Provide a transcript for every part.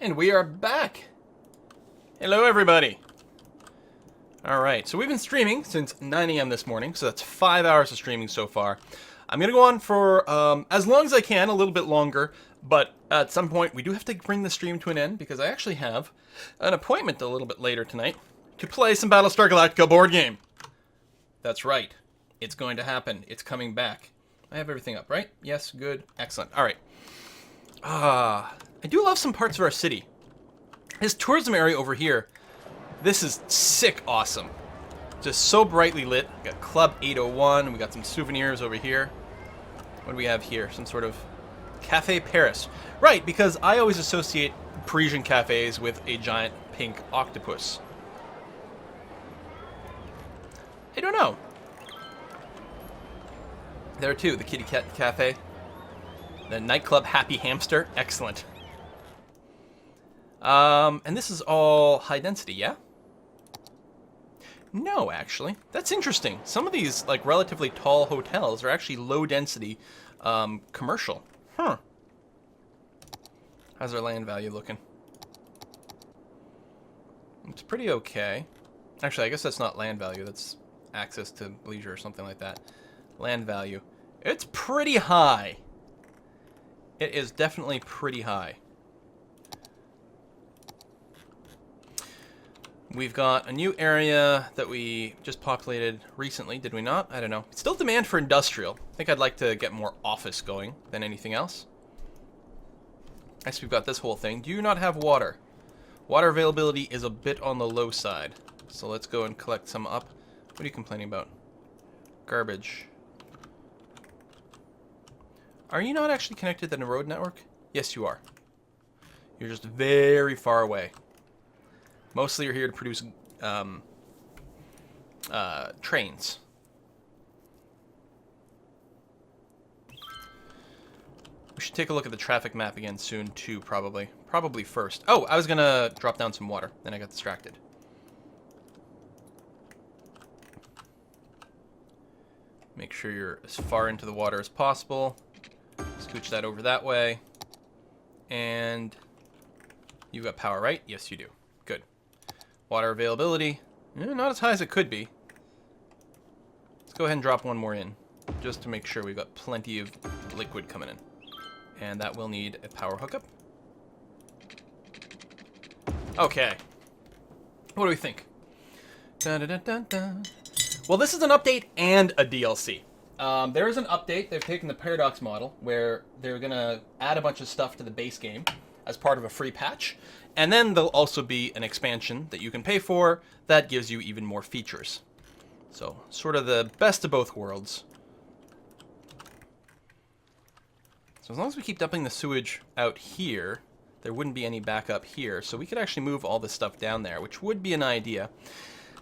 And we are back. Hello, everybody. All right, so we've been streaming since 9 a.m. this morning, so that's 5 hours of streaming so far. I'm going to go on for as long as I can, a little bit longer, but at some point we do have to bring the stream to an end because I actually have an appointment a little bit later tonight to play some Battlestar Galactica board game. That's right. It's going to happen. It's coming back. I have everything up, right? Yes, good, excellent. All right. I do love some parts of our city. This tourism area over here, this is sick awesome. Just so brightly lit. We got Club 801, we got some souvenirs over here. What do we have here? Some sort of Cafe Paris. Right, because I always associate Parisian cafes with a giant pink octopus. I don't know. There too, the Kitty Cat Cafe. The nightclub Happy Hamster. Excellent. And this is all high density, yeah? No, actually. That's interesting. Some of these, like, relatively tall hotels are actually low density, commercial. Huh. How's our land value looking? It's pretty okay. Actually, I guess that's not land value. That's access to leisure or something like that. Land value. It's pretty high. It is definitely pretty high. We've got a new area that we just populated recently, did we not? I don't know. It's still demand for industrial. I think I'd like to get more office going than anything else. Next, we've got this whole thing. Do you not have water? Water availability is a bit on the low side. So let's go and collect some up. What are you complaining about? Garbage. Are you not actually connected to the road network? Yes, you are. You're just very far away. Mostly you're here to produce trains. We should take a look at the traffic map again soon too, probably. Probably first. Oh, I was gonna drop down some water, then I got distracted. Make sure you're as far into the water as possible. Scooch that over that way. And you've got power, right? Yes, you do. Good. Water availability, not as high as it could be. Let's go ahead and drop one more in, just to make sure we've got plenty of liquid coming in. And that will need a power hookup. Okay. What do we think? Dun, dun, dun, dun, dun. Well, this is an update and a DLC. There is an update. They've taken the Paradox model, where they're going to add a bunch of stuff to the base game as part of a free patch. And then there'll also be an expansion that you can pay for that gives you even more features. So, sort of the best of both worlds. So as long as we keep dumping the sewage out here, there wouldn't be any backup here. So we could actually move all this stuff down there, which would be an idea.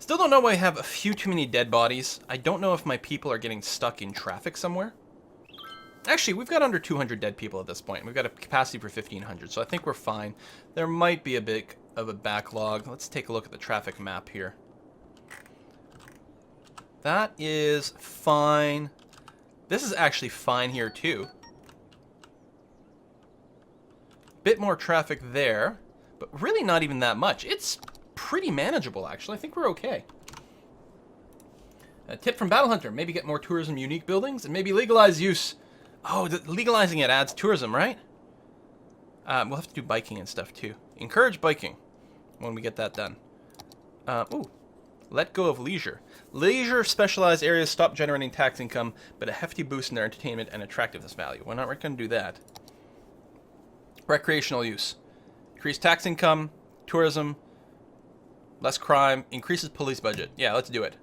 Still don't know why I have a few too many dead bodies. I don't know if my people are getting stuck in traffic somewhere. Actually, we've got under 200 dead people at this point. We've got a capacity for 1,500, so I think we're fine. There might be a bit of a backlog. Let's take a look at the traffic map here. That is fine. This is actually fine here, too. Bit more traffic there, but really not even that much. It's pretty manageable, actually. I think we're okay. A tip from Battle Hunter, maybe get more tourism unique buildings and maybe legalize use. Oh, legalizing it adds tourism, right? We'll have to do biking and stuff too. Encourage biking when we get that done. Ooh, let go of leisure. Leisure specialized areas stop generating tax income, but a hefty boost in their entertainment and attractiveness value. We're not going to do that. Recreational use. Increase tax income, tourism, less crime, increases police budget. Yeah, let's do it.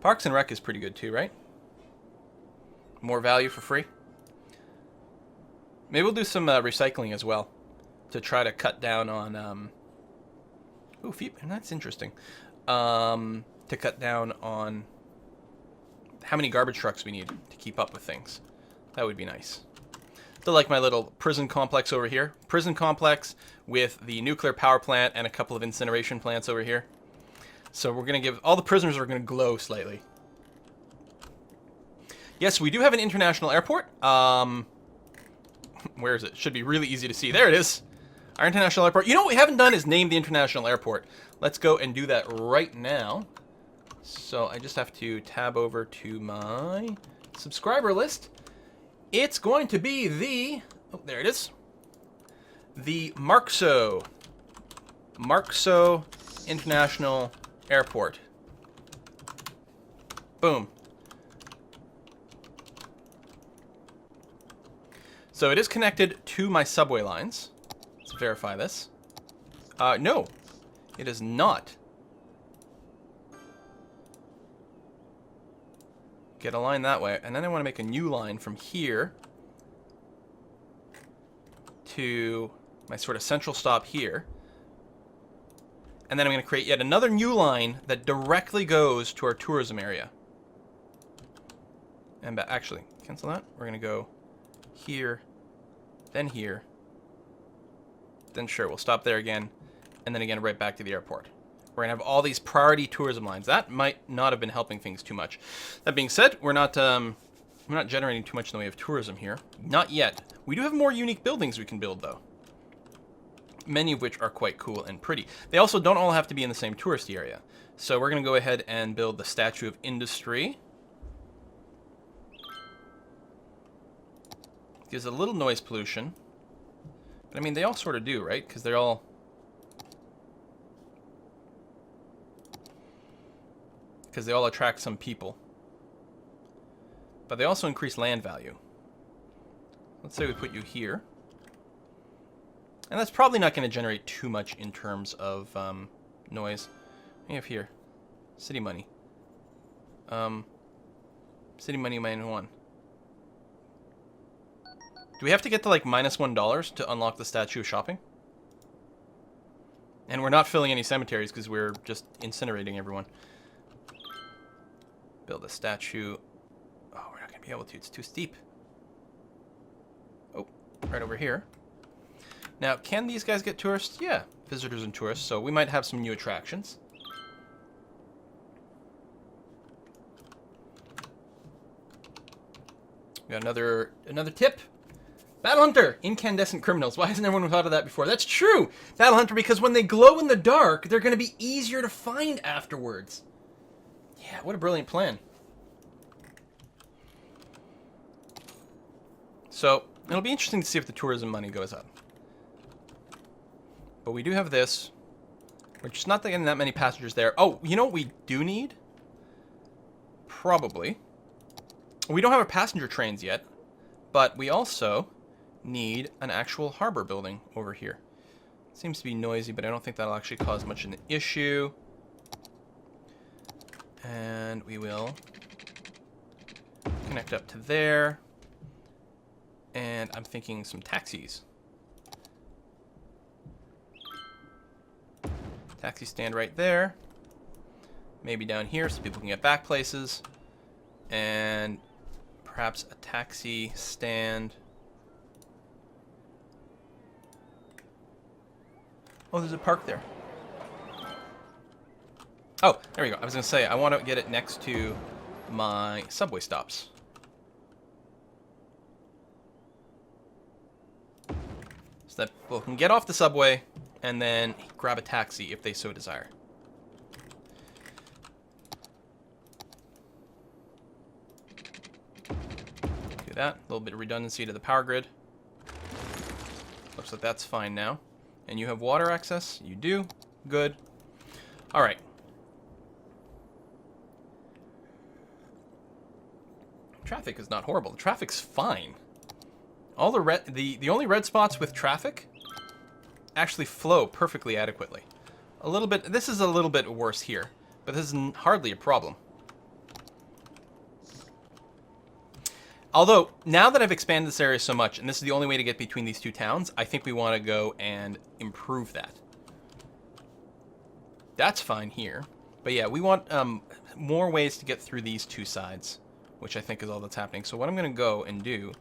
Parks and Rec is pretty good too, right? More value for free. Maybe we'll do some recycling as well to try to cut down on... Ooh, that's interesting. To cut down on how many garbage trucks we need to keep up with things. That would be nice. Still like my little prison complex over here. Prison complex with the nuclear power plant and a couple of incineration plants over here. So we're going to give... All the prisoners are going to glow slightly. Yes, we do have an international airport. Where is it? Should be really easy to see. There it is. Our international airport. You know what we haven't done is name the international airport. Let's go and do that right now. So I just have to tab over to my subscriber list. It's going to be the... Oh, there it is. The Marxo International Airport. Boom. So it is connected to my subway lines. Let's verify this. No, it is not. Get a line that way, and then I want to make a new line from here to my sort of central stop here. And then I'm going to create yet another new line that directly goes to our tourism area. And actually, cancel that. We're going to go here, then here. Then sure, we'll stop there again, and then again right back to the airport. We're going to have all these priority tourism lines. That might not have been helping things too much. That being said, we're not generating too much in the way of tourism here. Not yet. We do have more unique buildings we can build, though. Many of which are quite cool and pretty. They also don't all have to be in the same touristy area. So we're going to go ahead and build the Statue of Industry. Gives a little noise pollution. But I mean, they all sort of do, right? Because they're all... Because they all attract some people. But they also increase land value. Let's say we put you here. And that's probably not going to generate too much in terms of noise. We have here. City money. City money -1. Do we have to get to like -$1 to unlock the Statue of Shopping? And we're not filling any cemeteries because we're just incinerating everyone. Build a statue. Oh, we're not going to be able to. It's too steep. Oh, right over here. Now, can these guys get tourists? Yeah, visitors and tourists. So we might have some new attractions. We got another tip. Battle Hunter, incandescent criminals. Why hasn't everyone thought of that before? That's true, Battle Hunter, because when they glow in the dark, they're going to be easier to find afterwards. Yeah, what a brilliant plan. So, it'll be interesting to see if the tourism money goes up. But we do have this. We're just not getting that many passengers there. Oh, you know what we do need? Probably. We don't have our passenger trains yet, but we also need an actual harbor building over here. It seems to be noisy, but I don't think that'll actually cause much of an issue. And we will connect up to there. And I'm thinking some taxis. Taxi stand right there. Maybe down here so people can get back places. And perhaps a taxi stand. Oh, there's a park there. Oh, there we go. I was going to say, I want to get it next to my subway stops. So that people can get off the subway and then grab a taxi if they so desire. Do that. A little bit of redundancy to the power grid. Looks like that's fine now. And you have water access? You do. Good. All right. Traffic is not horrible. The traffic's fine. All the only red spots with traffic actually flow perfectly adequately. A little bit. This is a little bit worse here, but this is hardly a problem. Although, now that I've expanded this area so much, and this is the only way to get between these two towns, I think we want to go and improve that. That's fine here. But yeah, we want more ways to get through these two sides, which I think is all that's happening. So what I'm going to go and do,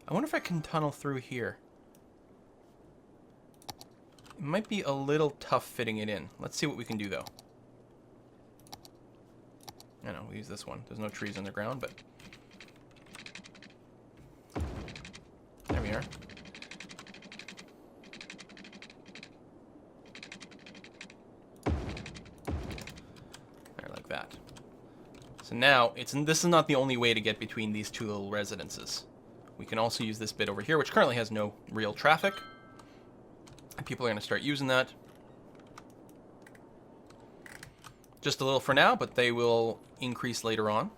I wonder if I can tunnel through here. It might be a little tough fitting it in. Let's see what we can do, though. I know, we use this one. There's no trees on the ground, but... There we are. So now, this is not the only way to get between these two little residences. We can also use this bit over here, which currently has no real traffic. And people are going to start using that. Just a little for now, but they will increase later on.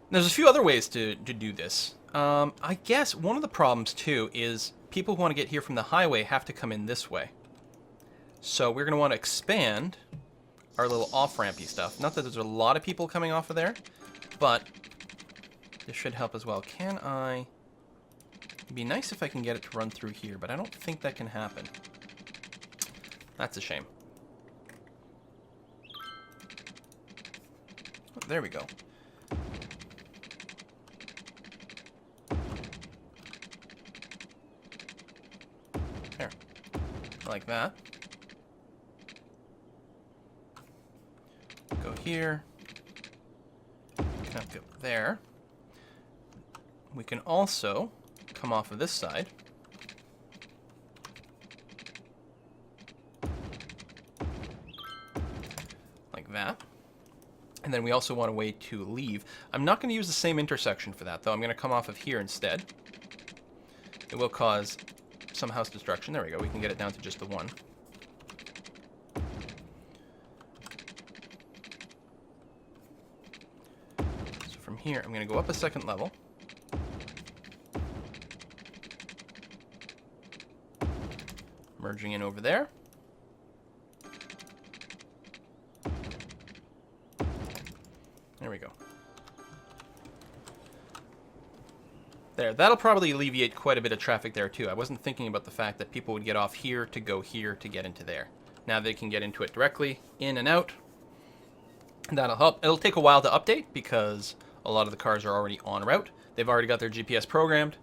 There's a few other ways to do this. I guess one of the problems, too, is people who want to get here from the highway have to come in this way. So we're going to want to expand our little off-rampy stuff. Not that there's a lot of people coming off of there, but this should help as well. Can I... It'd be nice if I can get it to run through here, but I don't think that can happen. That's a shame. Oh, there we go. There. Like that. Go here. Go there. We can also come off of this side. Like that. And then we also want a way to leave. I'm not going to use the same intersection for that, though. I'm going to come off of here instead. It will cause some house destruction. There we go. We can get it down to just the one. So from here, I'm going to go up a second level. Merging in over there. There we go. There, that'll probably alleviate quite a bit of traffic there too. I wasn't thinking about the fact that people would get off here to go here to get into there. Now they can get into it directly, in and out. That'll help. It'll take a while to update because a lot of the cars are already en route. They've already got their GPS programmed.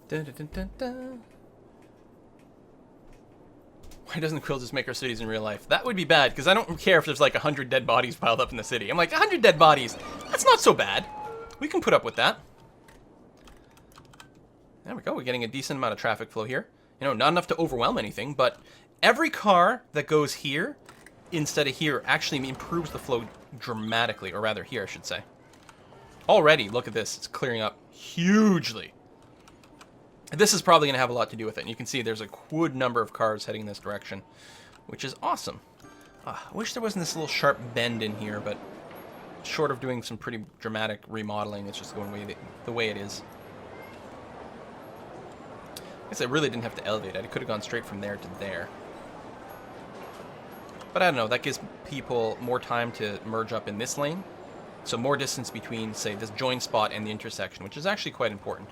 Dun, dun, dun, dun, dun. Why doesn't Quill just make our cities in real life? That would be bad, because I don't care if there's like 100 dead bodies piled up in the city. I'm like, 100 dead bodies? That's not so bad. We can put up with that. There we go. We're getting a decent amount of traffic flow here. You know, not enough to overwhelm anything, but every car that goes here instead of here actually improves the flow dramatically, or rather here, I should say. Already, look at this. It's clearing up hugely. This is probably going to have a lot to do with it. And you can see there's a good number of cars heading in this direction, which is awesome. I wish there wasn't this little sharp bend in here, but short of doing some pretty dramatic remodeling, it's just going the way it is. I guess I really didn't have to elevate it. I could have gone straight from there to there. But I don't know, that gives people more time to merge up in this lane. So more distance between, say, this join spot and the intersection, which is actually quite important.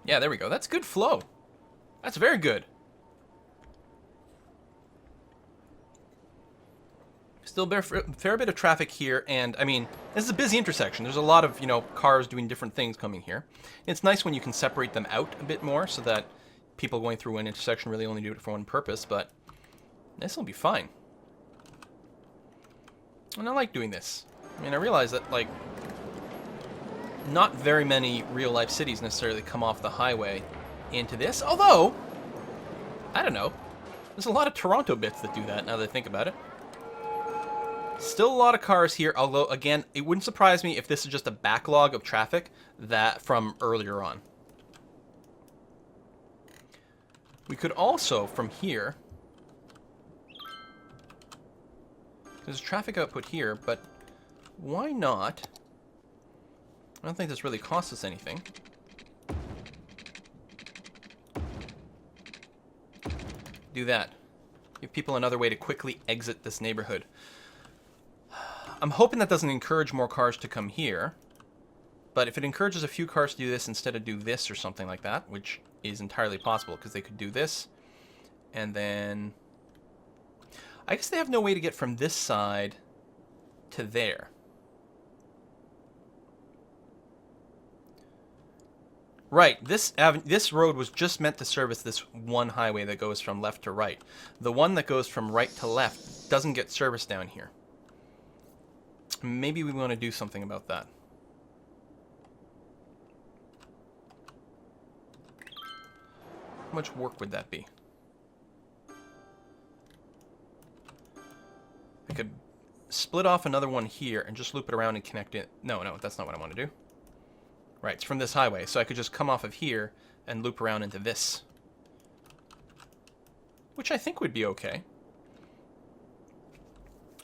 Yeah, there we go. That's good flow. That's very good. Still a fair bit of traffic here, and I mean, this is a busy intersection. There's a lot of, you know, cars doing different things coming here. It's nice when you can separate them out a bit more so that people going through one intersection really only do it for one purpose, but this will be fine. And I like doing this. I mean, I realize that, like, not very many real-life cities necessarily come off the highway into this, although, I don't know, there's a lot of Toronto bits that do that, now that I think about it. Still a lot of cars here, although, again, it wouldn't surprise me if this is just a backlog of traffic that from earlier on. We could also, from here, there's traffic output here, but why not? I don't think this really costs us anything. Do that. Give people another way to quickly exit this neighborhood. I'm hoping that doesn't encourage more cars to come here. But if it encourages a few cars to do this instead of do this or something like that, which is entirely possible because they could do this, and then I guess they have no way to get from this side to there. Right, this road was just meant to service this one highway that goes from left to right. The one that goes from right to left doesn't get service down here. Maybe we want to do something about that. How much work would that be? I could split off another one here and just loop it around and connect it. No, that's not what I want to do. Right, it's from this highway, so I could just come off of here and loop around into this. Which I think would be okay.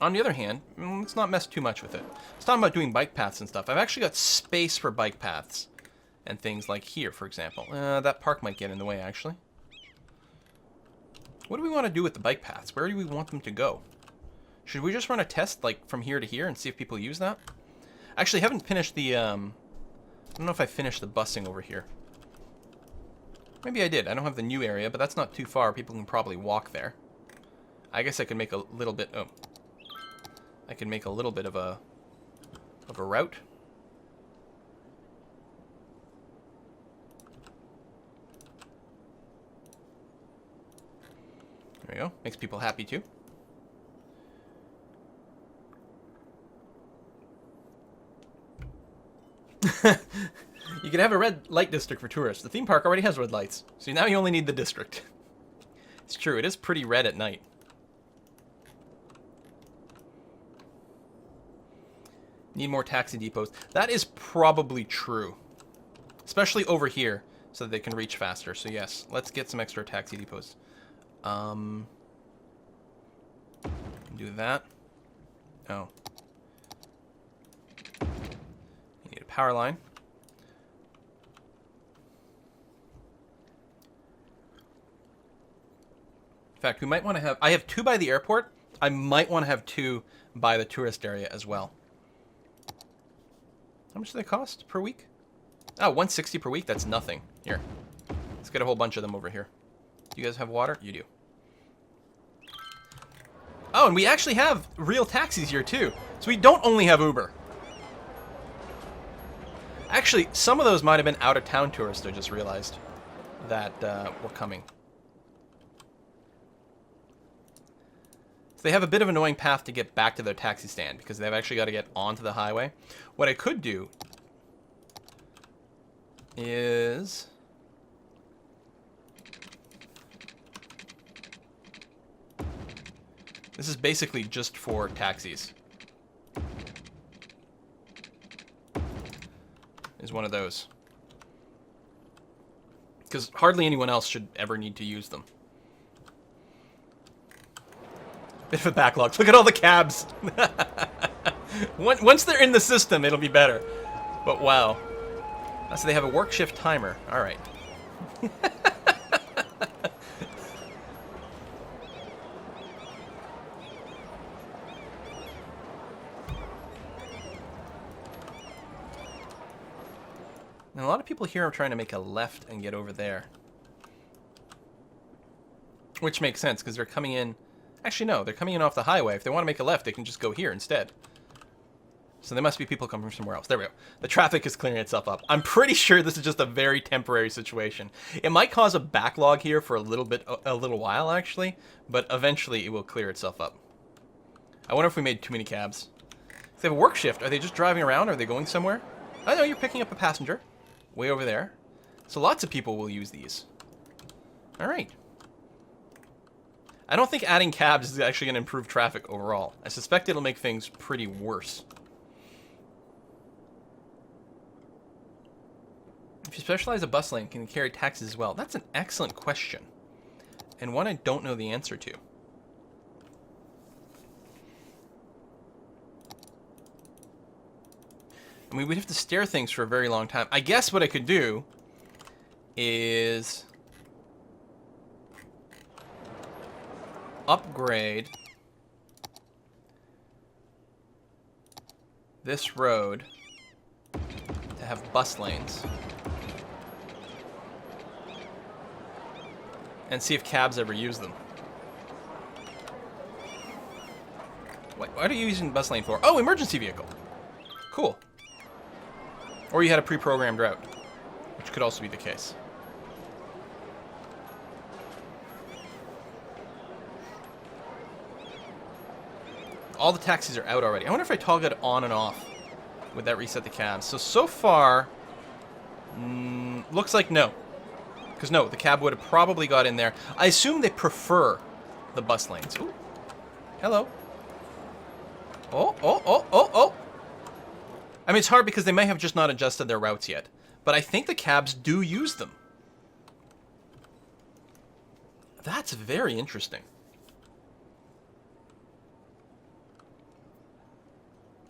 On the other hand, let's not mess too much with it. Let's talk about doing bike paths and stuff. I've actually got space for bike paths and things like here, for example. That park might get in the way, actually. What do we want to do with the bike paths? Where do we want them to go? Should we just run a test, like, from here to here and see if people use that? Actually, I haven't finished the, I don't know if I finished the busing over here. Maybe I did. I don't have the new area, but that's not too far. People can probably walk there. I guess I could make a little bit, I can make a little bit of a route. There we go. Makes people happy too. You could have a red light district for tourists. The theme park already has red lights, so now you only need the district. It's true, it is pretty red at night. Need more taxi depots. That is probably true. Especially over here, so that they can reach faster. So yes, let's get some extra taxi depots. Do that. Oh. You need a power line. In fact, we might want to have... I have 2 by the airport. I might want to have 2 by the tourist area as well. How much do they cost per week? Oh, 160 per week? That's nothing. Here. Let's get a whole bunch of them over here. Do you guys have water? You do. Oh, and we actually have real taxis here, too. So we don't only have Uber. Actually, some of those might have been out-of-town tourists, I just realized, that were coming. So they have a bit of an annoying path to get back to their taxi stand because they've actually got to get onto the highway. What I could do is... This is basically just for taxis. Is one of those. Because hardly anyone else should ever need to use them. Bit of a backlog. Look at all the cabs. Once they're in the system, it'll be better. But wow. So they have a work shift timer. All right. And a lot of people here are trying to make a left and get over there. Which makes sense, because they're coming in... Actually, no, they're coming in off the highway. If they want to make a left, they can just go here instead. So there must be people coming from somewhere else. There we go. The traffic is clearing itself up. I'm pretty sure this is just a very temporary situation. It might cause a backlog here for a little while, actually, but eventually it will clear itself up. I wonder if we made too many cabs. If they have a work shift, are they just driving around? Are they going somewhere? I know you're picking up a passenger. Way over there. So lots of people will use these. All right. I don't think adding cabs is actually going to improve traffic overall. I suspect it'll make things pretty worse. If you specialize a bus lane, can you carry taxis as well? That's an excellent question. And one I don't know the answer to. I mean, we'd have to stare things for a very long time. I guess what I could do is upgrade this road to have bus lanes. And see if cabs ever use them. What are you using the bus lane for? Oh, emergency vehicle. Cool. Or you had a pre-programmed route, which could also be the case. all the taxis are out already. I wonder if I toggle it on and off. Would that reset the cabs? So far, looks like no. Because no, the cab would have probably got in there. I assume they prefer the bus lanes. Ooh. Hello. Oh. I mean, it's hard because they may have just not adjusted their routes yet. But I think the cabs do use them. That's very interesting.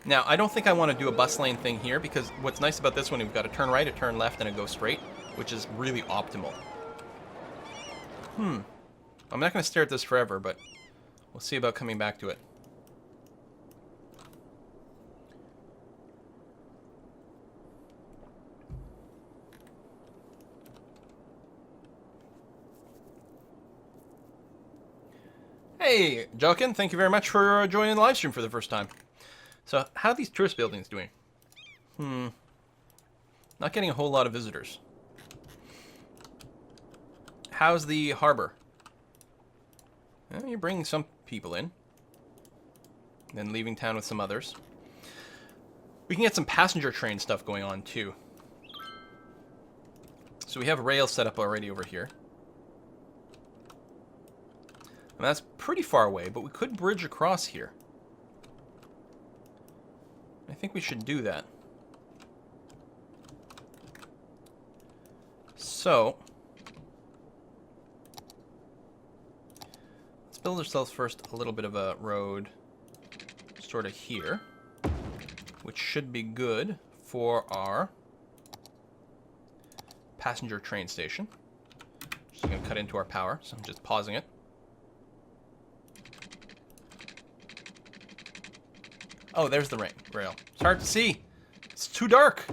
Now, I don't think I want to do a bus lane thing here because what's nice about this one, we've got a turn right, a turn left, and a go straight, which is really optimal. I'm not going to stare at this forever, but we'll see about coming back to it. Hey, Jokin, thank you very much for joining the live stream for the first time. So, how are these tourist buildings doing? Not getting a whole lot of visitors. How's the harbor? Well, you're bringing some people in. Then leaving town with some others. We can get some passenger train stuff going on, too. So we have rail set up already over here. And that's pretty far away, but we could bridge across here. I think we should do that. So, let's build ourselves first a little bit of a road sort of here, which should be good for our passenger train station. Just going to cut into our power, so I'm just pausing it. Oh, there's the rail. It's hard to see. It's too dark.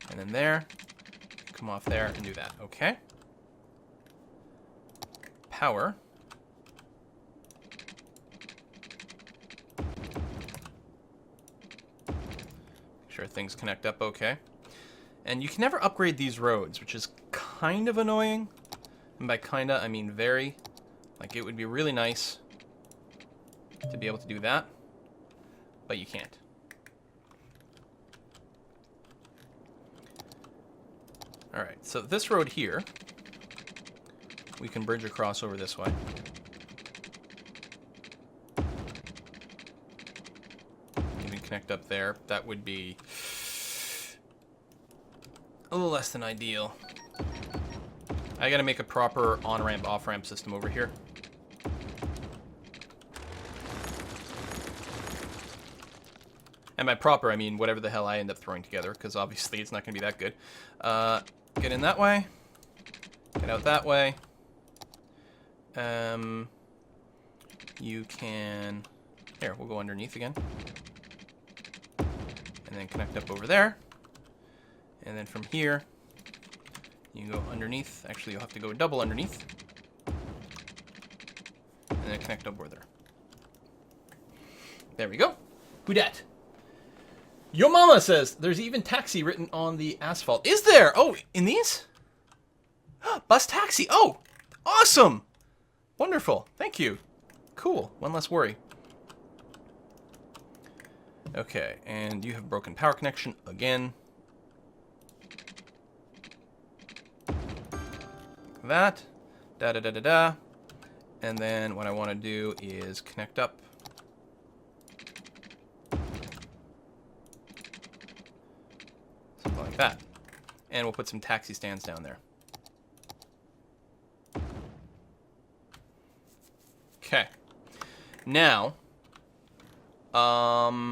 And then there. Come off there and do that. Okay. Power. Make sure things connect up okay. And you can never upgrade these roads, which is kind of annoying. And by kinda, I mean very. Like, it would be really nice to be able to do that. But you can't. Alright, so this road here, we can bridge across over this way. Even connect up there. That would be a little less than ideal. I gotta make a proper on-ramp, off-ramp system over here. And by proper, I mean whatever the hell I end up throwing together, because obviously it's not going to be that good. Get in that way. Get out that way. You can... Here, we'll go underneath again. And then connect up over there. And then from here, you can go underneath. Actually, you'll have to go double underneath. And then connect up over there. There we go. Who dat? Yo Mama says, there's even taxi written on the asphalt. Is there? Oh, in these? Bus taxi. Oh, awesome. Wonderful. Thank you. Cool. One less worry. Okay, and you have broken power connection again. That. Da-da-da-da-da. And then what I want to do is connect up. Like that. And we'll put some taxi stands down there. Okay. Now, I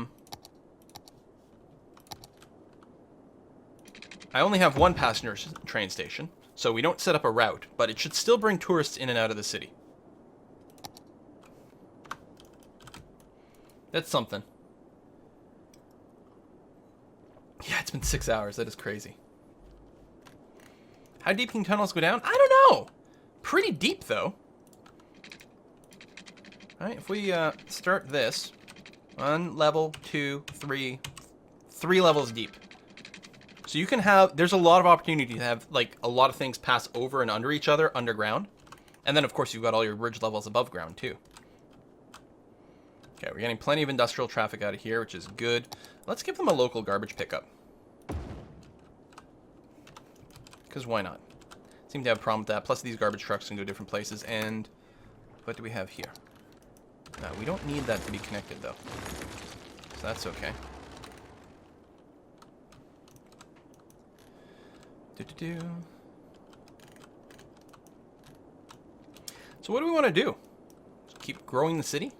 only have one passenger train station, so we don't set up a route, but it should still bring tourists in and out of the city. That's something. Yeah, it's been 6 hours. That is crazy. How deep can tunnels go down? I don't know. Pretty deep, though. All right, if we start this. 1 level, 2, 3. 3 levels deep. So you can have... There's a lot of opportunity to have, like, a lot of things pass over and under each other underground. And then, of course, you've got all your bridge levels above ground, too. Okay, we're getting plenty of industrial traffic out of here, which is good. Let's give them a local garbage pickup. Because why not? Seem to have a problem with that. Plus, these garbage trucks can go different places. And what do we have here? No, we don't need that to be connected, though. So that's okay. Do-do-do. So what do we want to do? Just keep growing the city?